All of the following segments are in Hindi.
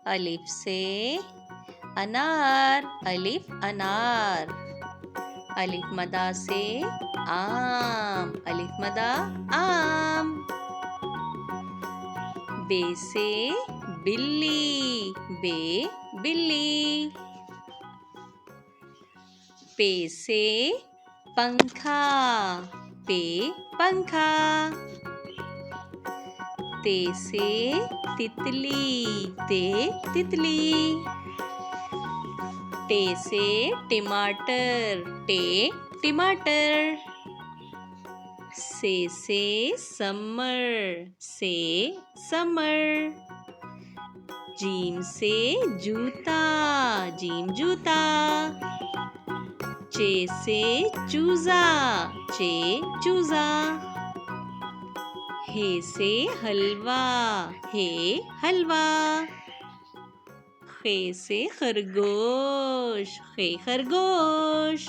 अलिफ से अनार, अलिफ अनार। अलिफ मदा से आम, अलिफ मदा आम। बे से बिल्ली, बे बिल्ली। पे से पंखा, पे पंखा। ते से तितली, ते तितली। टे से टमाटर, टे टमाटर। से समर, से समर। जीम से जूता, जीम जूता। चे से चूजा, चे चूजा। हे से हलवा, हे हलवा। खे से खरगोश, खे खरगोश।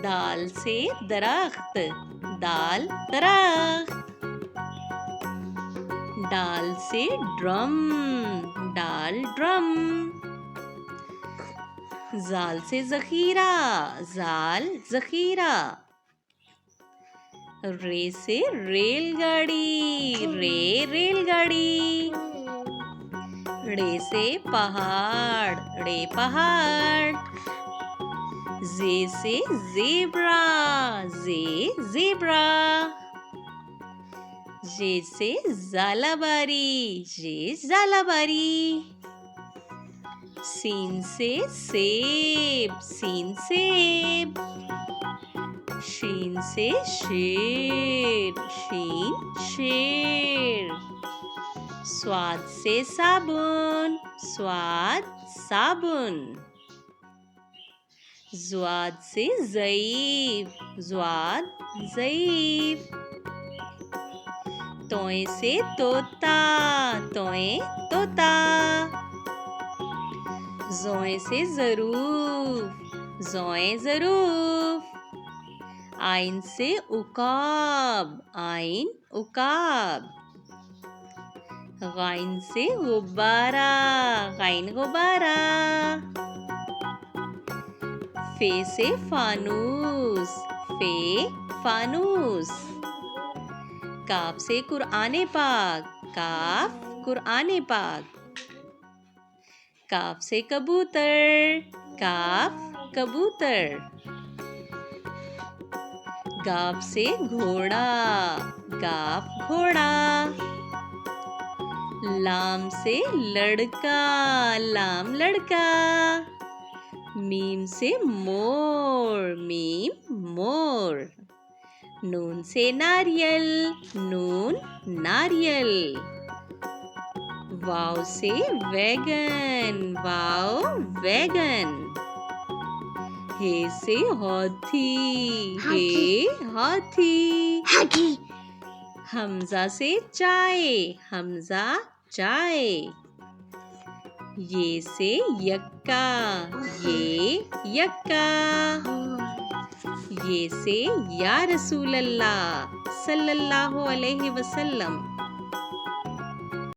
दाल से दरख्त, दाल दरख्त। डाल से ड्रम, डाल ड्रम। जाल से जखीरा, जाल जखीरा। रे से रेलगाड़ी, रे रेलगाड़ी। रे से पहाड़, रे पहाड़। जे से ज़ेब्रा, जे ज़ेब्रा। जे से ज़ालाबारी, जे ज़ालाबारी। सीन से सेब, सीन सेब। शीन से शेर, शीन शेर। स्वाद से साबुन, स्वाद साबुन। ज़्वाद से ज़ईफ़, ज़्वाद ज़ईफ़। तोए से तोता, तोए तोता। ज़ोए से ज़रूफ, ज़ोए ज़रूफ। आइन से उकाब, आइन उकाब। गाइन से गुब्बारा, गाइन गुब्बारा। फे से फानूस, फे फानूस। काफ से कुरआने पाक, काफ कुरआने पाक। काफ से कबूतर, काफ कबूतर। गाफ से घोड़ा, गाफ घोड़ा। लाम से लड़का, लाम लड़का। मीम से मोर, मीम मोर। नून से नारियल, नून नारियल। वाव से वैगन, वाव वैगन। हे से हाथी, हे हाथी। हमजा से चाय, हमजा चाय। ये से यक्का, ये यक्का। ये से या रसूल अल्लाह सल्लल्लाहु अलैहि वसल्लम।